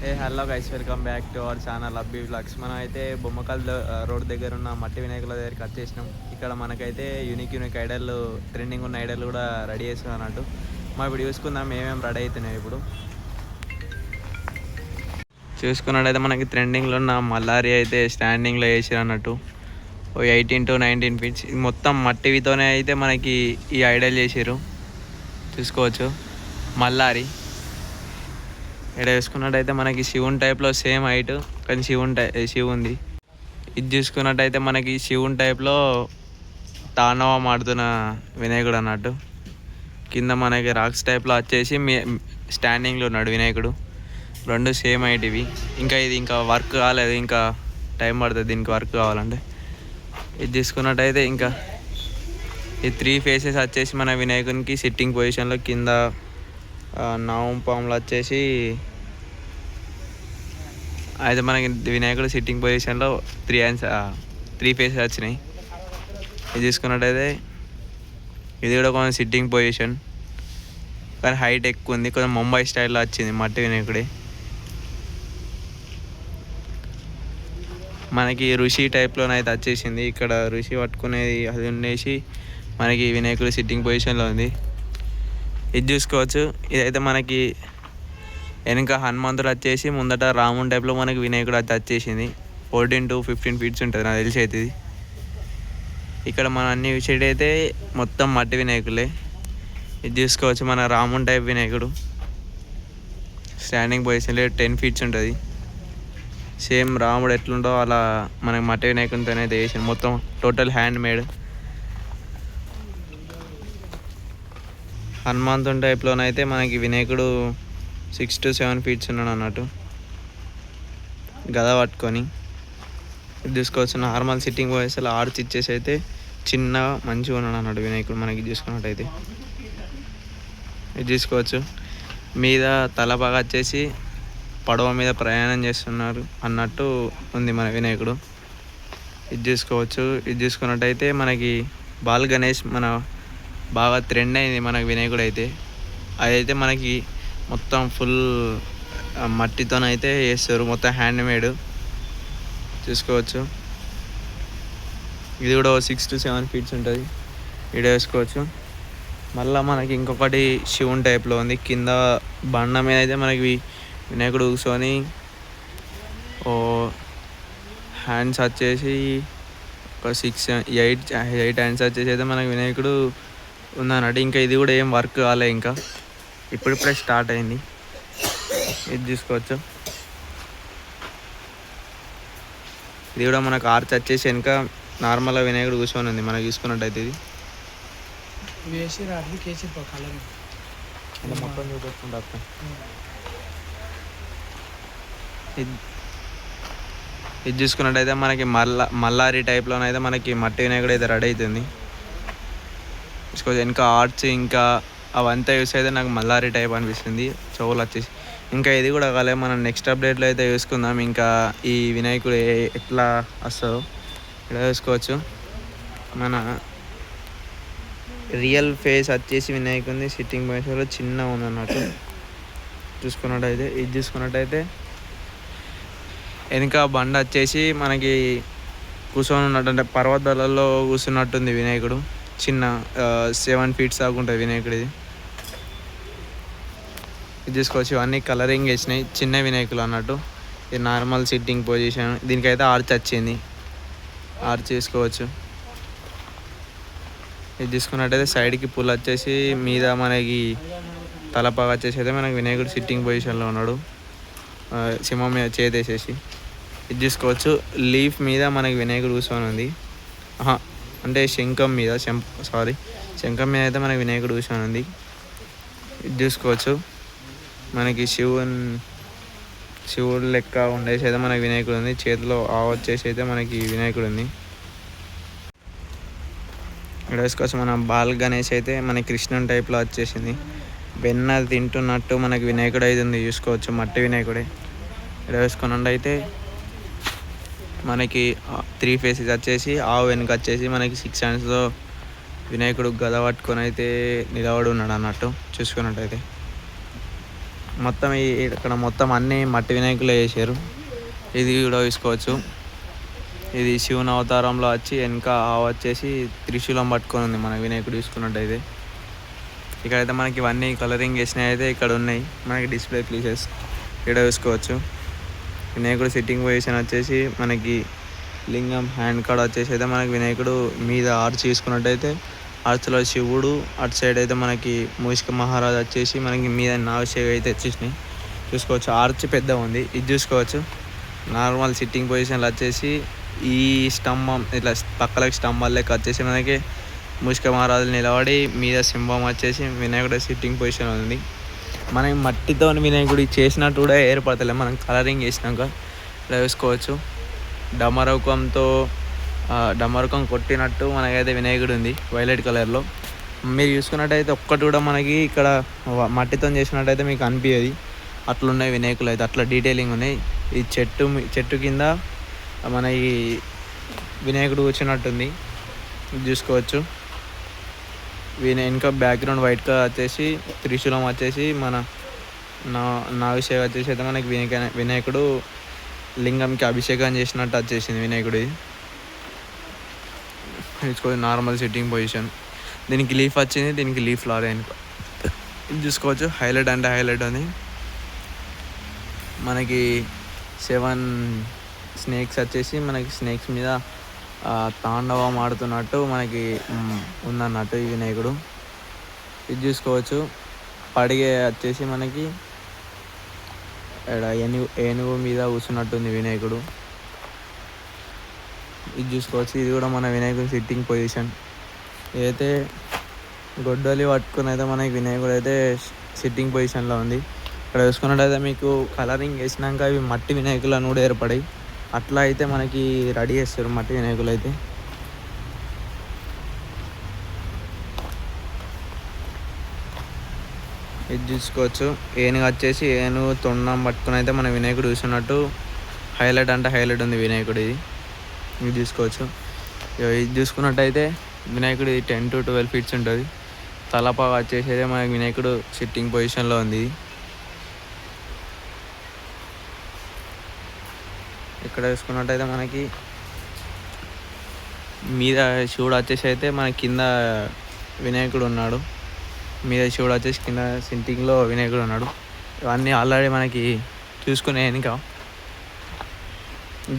Hello guys, welcome back to our channel అబ్బి vlogs. మనం అయితే బొమ్మకల్ రోడ్ దగ్గర ఉన్న మట్టి వినాయకుల దగ్గరికి వచ్చేసినాం. ఇక్కడ మనకైతే యూనిక్ ఐడల్, ట్రెండింగ్ ఉన్న ఐడల్ కూడా రెడీ చేస్తున్నాం అన్నట్టు. మనం ఇప్పుడు చూసుకుందాం ఏమేమి రెడీ అవుతున్నాయి. ఇప్పుడు చూసుకున్నట్టయితే మనకి ట్రెండింగ్లో ఉన్న మల్లారి అయితే స్టాండింగ్లో వేసారు అన్నట్టు. 18 to 19 ఫీట్స్ మొత్తం మట్టివితోనే అయితే మనకి ఈ ఐడల్ చేసారు. చూసుకోవచ్చు మల్లారి. ఇక్కడ చూసుకున్నట్టయితే మనకి శివుని టైప్లో సేమ్ హైట్, కానీ శివుంది. ఇది చూసుకున్నట్టయితే మనకి శివుని టైప్లో తాండవం ఆడుతున్న వినాయకుడు అన్నట్టు. కింద మనకి రాక్స్ టైప్లో వచ్చేసి స్టాండింగ్లో ఉన్నాడు వినాయకుడు. రెండు సేమ్ హైట్ ఇవి. ఇంకా వర్క్ కాలేదు, ఇంకా టైం పడుతుంది దీనికి వర్క్ కావాలంటే. ఇది చూసుకున్నట్టయితే ఇంకా ఈ 3 ఫేసెస్ వచ్చేసి మన వినాయకునికి సిట్టింగ్ పొజిషన్లో, కింద నావం పాములు వచ్చేసి అయితే మనకి వినాయకుడు సిట్టింగ్ పొజిషన్లో 3 ఫేసెస్ వచ్చినాయి. ఇది చూసుకున్నట్టయితే ఇది కూడా కొంచెం సిట్టింగ్ పొజిషన్, కానీ హైట్ ఎక్కువ ఉంది. కొంచెం ముంబై స్టైల్లో వచ్చింది మట్టి వినాయకుడే. మనకి ఋషి టైప్లోనైతే వచ్చేసింది. ఇక్కడ ఋషి పట్టుకునేది అది ఉండేసి మనకి వినాయకుడు సిట్టింగ్ పొజిషన్లో ఉంది. ఇది చూసుకోవచ్చు. ఇదైతే మనకి వెనుక హనుమంతుడు వచ్చేసి ముందట రాముని టైప్లో మనకి వినాయకుడు అయితే వచ్చేసింది. 14 to 15 ఫీట్స్ ఉంటుంది నాకు తెలిసి అయితే ఇది. ఇక్కడ మన అన్ని విషయాలు అయితే మొత్తం మట్టి వినాయకులే. ఇది చూసుకోవచ్చు మన రాముని టైప్ వినాయకుడు స్టాండింగ్ పొజిషన్లో 10 ఫీట్స్ ఉంటుంది. సేమ్ రాముడు ఎట్లుండో అలా మనకి మట్టి వినాయకునితోనే అయితే వేసింది. మొత్తం టోటల్ హ్యాండ్ మేడ్. హనుమంతుని టైప్లోనైతే మనకి వినాయకుడు 6 to 7 ఫీట్స్ ఉన్నాడు అన్నట్టు, గద పట్టుకొని. ఇది చూసుకోవచ్చు నార్మల్ సిట్టింగ్ పొజిషన్లో ఆర్చ్ ఇచ్చేసి అయితే చిన్నగా మంచిగా ఉన్నాడు అన్నట్టు వినాయకుడు. మనకి చూసుకున్నట్టయితే ఇది చూసుకోవచ్చు. మీద తలపాగా వచ్చేసి పడవ మీద ప్రయాణం చేస్తున్నారు అన్నట్టు ఉంది మన వినాయకుడు. ఇది చూసుకోవచ్చు. ఇది చూసుకున్నట్టయితే మనకి బాల్ గణేష్ మన బాగా ట్రెండ్ అయింది మనకి వినాయకుడు అయితే. అదైతే మనకి మొత్తం ఫుల్ మట్టితోనైతే వేస్తారు, మొత్తం హ్యాండ్ మేడ్. చూసుకోవచ్చు ఇది కూడా 6 to 7 ఫీట్స్ ఉంటుంది. ఇక్కడ వేసుకోవచ్చు. మళ్ళీ మనకి ఇంకొకటి శివుని టైప్లో ఉంది. కింద బండ మీద అయితే మనకి వినాయకుడు కూర్చొని హ్యాండ్స్ వచ్చేసి ఒక 8 హ్యాండ్స్ వచ్చేసి అయితే మనకి వినాయకుడు ఉందన్నట్టు. ఇంకా ఇది కూడా ఏం వర్క్ కాలే, ఇంకా ఇప్పుడిప్పుడే స్టార్ట్ అయింది. ఇది చూసుకోవచ్చు. ఇది కూడా మనకు ఆర్చ్ వచ్చేసి వెనుక నార్మల్గా వినాయకుడు కూర్చొని ఉంది మనకు చూసుకున్నట్టయితే. ఇది మొత్తం చూపిస్తుంటా. ఇది చూసుకున్నట్టయితే మనకి మల్లారి టైప్లోనైతే మనకి మట్టి వినాయకుడు అయితే రెడీ అవుతుంది. చూసుకోవచ్చు వెనక ఆర్ట్స్ ఇంకా అవంతా చూసి అయితే నాకు మల్లారి టైప్ అనిపిస్తుంది. చెవులు వచ్చేసి ఇంకా ఇది కూడా కాలే. మనం నెక్స్ట్ అప్డేట్లో అయితే చూసుకుందాం ఇంకా ఈ వినాయకుడు ఎట్లా వస్తుందో. ఇక్కడ చూసుకోవచ్చు మన రియల్ ఫేస్ వచ్చేసి వినాయకుడిని సిట్టింగ్ పొజిషన్లో చిన్నగా ఉంది అన్నట్టు చూసుకున్నట్టయితే. ఇది చూసుకున్నట్టయితే వెనక బండ వచ్చేసి మనకి కూర్చొని ఉన్నట్టు, అంటే పర్వతాలలో కూర్చున్నట్టుంది వినాయకుడు. చిన్న 7 ఫీట్స్ దాకా ఉంటుంది వినాయకుడు. ఇది చూసుకోవచ్చు. ఇవన్నీ కలరింగ్ వేసినాయి, చిన్న వినాయకులు అన్నట్టు. ఇది నార్మల్ సిట్టింగ్ పొజిషన్. దీనికైతే ఆర్చ్ వచ్చింది, ఆర్చ్ చేసుకోవచ్చు. ఇది చూసుకున్నట్టయితే సైడ్కి పుల్ వచ్చేసి మీద మనకి తలపాగా వచ్చేసి అయితే మనకి వినాయకుడు సిట్టింగ్ పొజిషన్లో ఉన్నాడు, సింహం మీద చేసేసి. ఇది చూసుకోవచ్చు. లీఫ్ మీద మనకి వినాయకుడు కూర్చొని ఉంది. అంటే శంఖం మీద శంఖం మీద అయితే మనకి వినాయకుడు కూర్చొని ఉంది. ఇది చూసుకోవచ్చు. మనకి శివుడు లెక్క ఉండేసి అయితే మనకి వినాయకుడు ఉంది. చేతిలో వచ్చేసి అయితే మనకి వినాయకుడు ఉంది. ఇక్కడ వేసుకోవచ్చు. మన బాల్ గణేష్ అయితే మనకి కృష్ణుని టైప్లో వచ్చేసింది. వెన్న తింటున్నట్టు మనకి వినాయకుడు అయితే ఉంది. చూసుకోవచ్చు మట్టి వినాయకుడే. ఇక్కడ వేసుకున్నట్టు అయితే మనకి 3 ఫేసెస్ వచ్చేసి ఆవు వెనుక వచ్చేసి మనకి 6 హ్యాండ్స్లో వినాయకుడు గద పట్టుకొని అయితే నిలబడి ఉన్నాడు అన్నట్టు చూసుకున్నట్టయితే. మొత్తం ఇక్కడ మొత్తం అన్నీ మట్టి వినాయకులే చేశారు. ఇది కూడా చూసుకోవచ్చు. ఇది శివుని అవతారంలో వచ్చి వెనక వచ్చేసి త్రిశూలం పట్టుకొని ఉంది మన వినాయకుడు చూసుకున్నట్టయితే. ఇక్కడైతే మనకి ఇవన్నీ కలరింగ్ వేసినవి అయితే ఇక్కడ ఉన్నాయి మనకి డిస్ప్లే ప్లేసెస్ ఇక్కడ చూసుకోవచ్చు. వినాయకుడు సిట్టింగ్ పొజిషన్ వచ్చేసి మనకి లింగం హ్యాండ్ కార్డ్ వచ్చేసి అయితే మనకి వినాయకుడు మీద ఆర్చ్ చూసుకున్నట్టయితే ఆర్చ్లో శివుడు, అటు సైడ్ అయితే మనకి మూషిక మహారాజు వచ్చేసి మనకి మీద నాగశేఖ అయితే వచ్చేసినాయి చూసుకోవచ్చు. ఆర్చ్ పెద్ద ఉంది. ఇది చూసుకోవచ్చు. నార్మల్ సిట్టింగ్ పొజిషన్లో వచ్చేసి ఈ స్తంభం ఇట్లా పక్కలకి స్తంభాల లెక్క వచ్చేసి మనకి మూషిక మహారాజు నిలబడి మీద సింహం వచ్చేసి వినాయకుడు సిట్టింగ్ పొజిషన్ ఉంది. మనం మట్టితో వినాయకుడు చేసినట్టు కూడా ఏర్పడతలే మనం కలరింగ్ చేసినాక ఇలా చూసుకోవచ్చు. డమరుకం కొట్టినట్టు మనకైతే వినాయకుడు ఉంది వైలెట్ కలర్లో. మీరు చూసుకున్నట్టయితే ఒక్కటి కూడా మనకి ఇక్కడ మట్టితో చేసినట్టయితే మీకు అనిపించదు. అట్లున్నాయి వినాయకులు అయితే, అట్లా డీటెయిలింగ్ ఉన్నాయి. ఈ చెట్టు కింద మన ఈ వినాయకుడు కూర్చున్నట్టుంది చూసుకోవచ్చు. ఇంకా బ్యాక్గ్రౌండ్ వైట్గా వచ్చేసి త్రిశూలం వచ్చేసి మన నాగశేఖ వచ్చేసి అయితే మనకి వినాయకుడు లింగంకి అభిషేకం చేసినట్టు వచ్చేసింది వినాయకుడి. చూసుకోవచ్చు నార్మల్ సిట్టింగ్ పొజిషన్. దీనికి లీఫ్ వచ్చింది, దీనికి లీఫ్ లాగా ఇది చూసుకోవచ్చు. హైలైట్ అంటే హైలైట్ ఉంది. మనకి 7 స్నేక్స్ వచ్చేసి మనకి స్నేక్స్ మీద తాండవం ఆడుతున్నట్టు మనకి ఉందన్నట్టు ఈ వినాయకుడు. ఇది చూసుకోవచ్చు. పడిగే వచ్చేసి మనకి ఏనుగు మీద కూర్చున్నట్టుంది వినాయకుడు. ఇది చూసుకోవచ్చు. ఇది కూడా మన వినాయకుడు సిట్టింగ్ పొజిషన్. ఇదైతే గొడ్డలి పట్టుకుని అయితే మనకి వినాయకుడు అయితే సిట్టింగ్ పొజిషన్లో ఉంది. ఇక్కడ చూసుకున్నట్టయితే మీకు కలరింగ్ వేసినాక ఇవి మట్టి వినాయకులు అని కూడా ఏర్పడాయి. అట్లా అయితే మనకి రెడీ చేస్తారు మట్టి వినాయకులు అయితే. ఇది చూసుకోవచ్చు. ఏనుగు వచ్చేసి తొండం పట్టుకుని అయితే మన వినాయకుడు చూసినట్టు హైలైట్ అంటే హైలైట్ ఉంది వినాయకుడు. ఇది చూసుకోవచ్చు. ఇది చూసుకున్నట్టయితే వినాయకుడు 10 to 12 feet ఉంటుంది. తలపాగా వచ్చేసి అయితే మనకి వినాయకుడు సిట్టింగ్ పొజిషన్లో ఉంది. ఇక్కడ చూసుకున్నట్టయితే మనకి మీద శివుడు వచ్చేసి అయితే మన కింద వినాయకుడు ఉన్నాడు. మీద శివుడు వచ్చేసి కింద సిట్టింగ్లో వినాయకుడు ఉన్నాడు. ఇవన్నీ ఆల్రెడీ మనకి చూసుకునే ఇంకా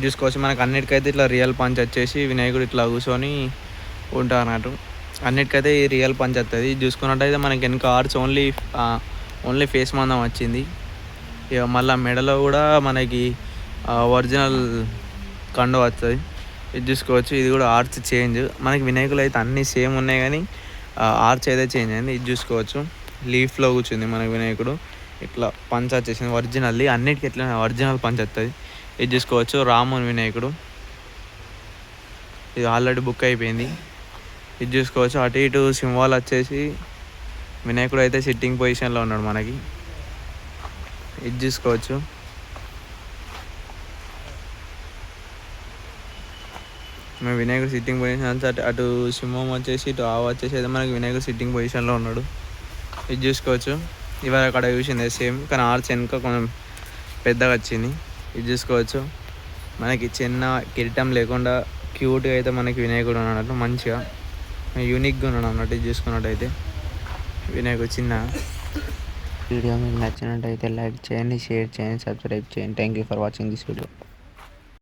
చూసుకోవచ్చు. మనకు అన్నిటికైతే ఇట్లా రియల్ పంచ్ వచ్చేసి వినాయకుడు ఇట్లా కూర్చొని ఉంటారు అన్నట్టు. అన్నిటికైతే ఈ రియల్ పంచ్ వస్తుంది. చూసుకున్నట్టయితే మనకి వెనక ఆర్చ్ ఓన్లీ ఫేస్ మందం వచ్చింది. ఇక మళ్ళీ మెడలో కూడా మనకి ఒరిజినల్ కండు వస్తుంది. ఇది చూసుకోవచ్చు. ఇది కూడా ఆర్చ్ చేంజ్. మనకి వినాయకులు అయితే అన్నీ సేమ్ ఉన్నాయి కానీ ఆర్చ్ అయితే చేంజ్ అయింది. ఇది చూసుకోవచ్చు. లీఫ్లో కూర్చుంది మనకి వినాయకుడు. ఇట్లా పంచ్ వచ్చేసింది ఒరిజినల్లీ. అన్నిటికీ ఎట్లా ఒరిజినల్ పంచ్ వస్తుంది. ఇది చూసుకోవచ్చు. రాముని వినాయకుడు. ఇది ఆల్రెడీ బుక్ అయిపోయింది. ఇది చూసుకోవచ్చు. అటు ఇటు సింహాలు వచ్చేసి వినాయకుడు అయితే సిట్టింగ్ పొజిషన్లో ఉన్నాడు మనకి. ఇది చూసుకోవచ్చు. మేము వినాయకుడు సిట్టింగ్ పొజిషన్ అటు సింహం వచ్చేసి ఇటు ఆవు వచ్చేసి అయితే మనకి వినాయకుడు సిట్టింగ్ పొజిషన్లో ఉన్నాడు. ఇది చూసుకోవచ్చు. ఇవాళ అక్కడ చూసింది సేమ్ కానీ ఆర్చ్ వెనుక కొంచెం పెద్దగా వచ్చింది. ఇది చూసుకోవచ్చు. మనకి చిన్న కిరీటం లేకుండా క్యూట్గా అయితే మనకి వినాయకుడు ఉన్నాడు మంచిగా యూనిక్గా ఉన్నాడు అన్నట్టు. ఇది చూసుకున్నట్టయితే వినాయకుడు చిన్న. వీడియో మీకు నచ్చినట్టయితే లైక్ చేయండి, షేర్ చేయండి, సబ్స్క్రైబ్ చేయండి. Thank you for watching this video.